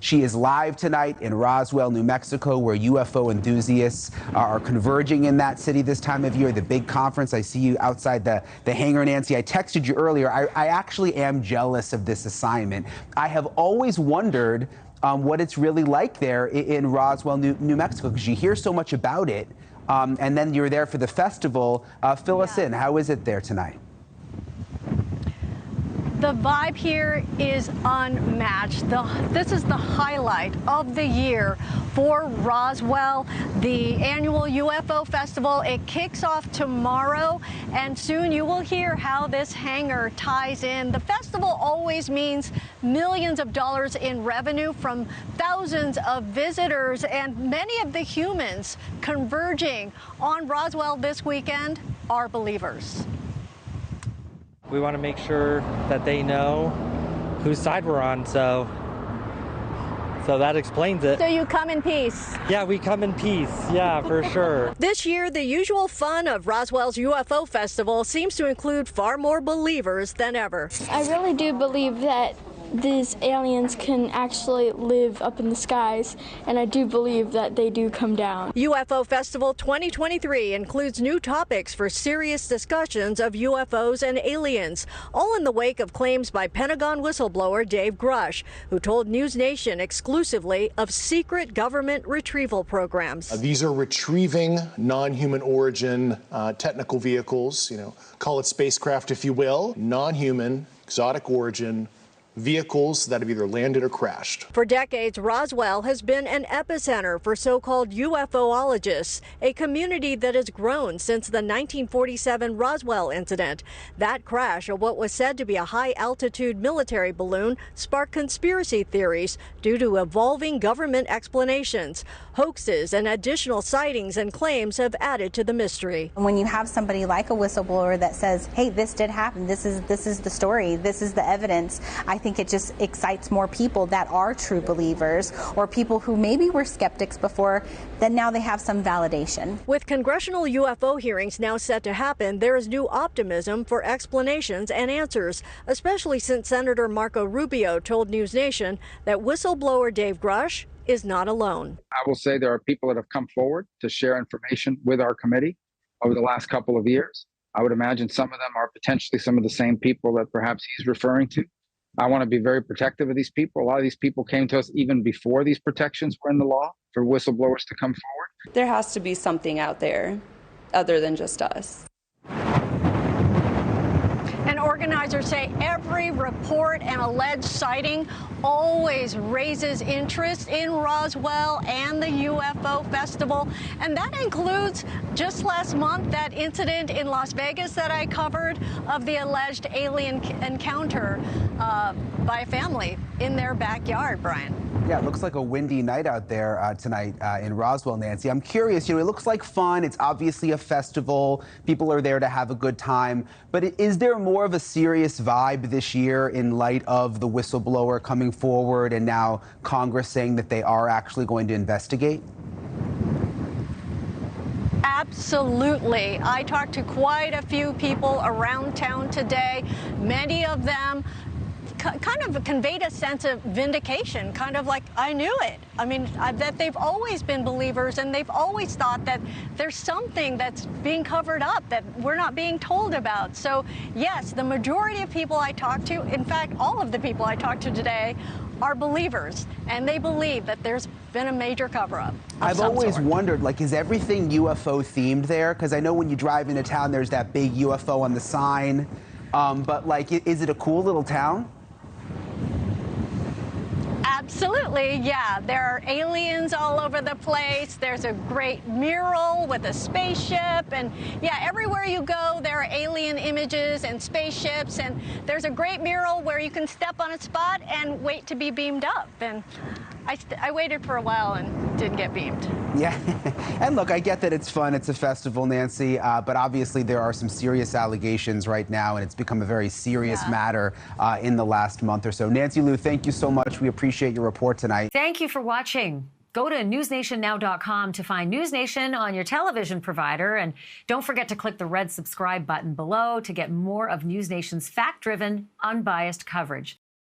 She is live tonight in Roswell, New Mexico, where UFO enthusiasts are converging in that city this time of year, the big conference. I see you outside the hangar, Nancy. I texted you earlier. I actually am jealous of this assignment. I have always wondered what it's really like there in Roswell, New Mexico, because you hear so much about it, and then you're there for the festival. Fill us in. How is it there tonight? The vibe here is unmatched. This is the highlight of the year for Roswell, the annual UFO festival. It kicks off tomorrow, and soon you will hear how this hangar ties in. The festival always means millions of dollars in revenue from thousands of visitors, and many of the humans converging on Roswell this weekend are believers. We want to make sure that they know whose side we're on, so that explains it. So you come in peace? Yeah, we come in peace, yeah, for sure. This year, the usual fun of Roswell's UFO festival seems to include far more believers than ever. I really do believe that these aliens can actually live up in the skies, and I do believe that they do come down. UFO Festival 2023 includes new topics for serious discussions of UFOs and aliens, all in the wake of claims by Pentagon whistleblower Dave Grush, who told NewsNation exclusively of secret government retrieval programs. These are retrieving non-human origin technical vehicles, call it spacecraft if you will, non-human, exotic origin vehicles that have either landed or crashed. For decades, Roswell has been an epicenter for so-called UFOologists, a community that has grown since the 1947 Roswell incident. That crash of what was said to be a high-altitude military balloon sparked conspiracy theories due to evolving government explanations. Hoaxes and additional sightings and claims have added to the mystery. When you have somebody like a whistleblower that says, hey, this did happen, this is the story, this is the evidence, I think it just excites more people that are true believers, or people who maybe were skeptics before, then now they have some validation. With congressional UFO hearings now set to happen, there is new optimism for explanations and answers, especially since Senator Marco Rubio told NewsNation that whistleblower Dave Grush is not alone. I will say there are people that have come forward to share information with our committee over the last couple of years. I would imagine some of them are potentially some of the same people that perhaps he's referring to. I want to be very protective of these people. A lot of these people came to us even before these protections were in the law for whistleblowers to come forward. There has to be something out there other than just us. And organizers say every report and alleged sighting always raises interest in Roswell and the UFO festival. And that includes just last month that incident in Las Vegas that I covered of the alleged alien encounter by a family in their backyard, Brian. Yeah, it looks like a windy night out there tonight in Roswell, Nancy. I'm curious, it looks like fun. It's obviously a festival. People are there to have a good time. But is there more of a serious vibe this year in light of the whistleblower coming forward and now Congress saying that they are actually going to investigate? Absolutely. I talked to quite a few people around town today. Many of them kind of conveyed a sense of vindication, kind of like, I knew it. I mean, that they've always been believers, and they've always thought that there's something that's being covered up that we're not being told about. So yes, the majority of people I talked to, in fact, all of the people I talked to today, are believers, and they believe that there's been a major cover-up. I've always wondered, is everything UFO themed there? Because I know when you drive into town, there's that big UFO on the sign. But is it a cool little town? Absolutely, yeah. There are aliens all over the place. There's a great mural with a spaceship, and yeah, everywhere you go, there are alien images and spaceships, and there's a great mural where you can step on a spot and wait to be beamed up. And I waited for a while and didn't get beamed. Yeah, and look, I get that it's fun. It's a festival, Nancy, but obviously there are some serious allegations right now, and it's become a very serious matter in the last month or so. Nancy Loo, thank you so much. We appreciate your report tonight. Thank you for watching. Go to newsnationnow.com to find NewsNation on your television provider, and don't forget to click the red subscribe button below to get more of NewsNation's fact-driven, unbiased coverage.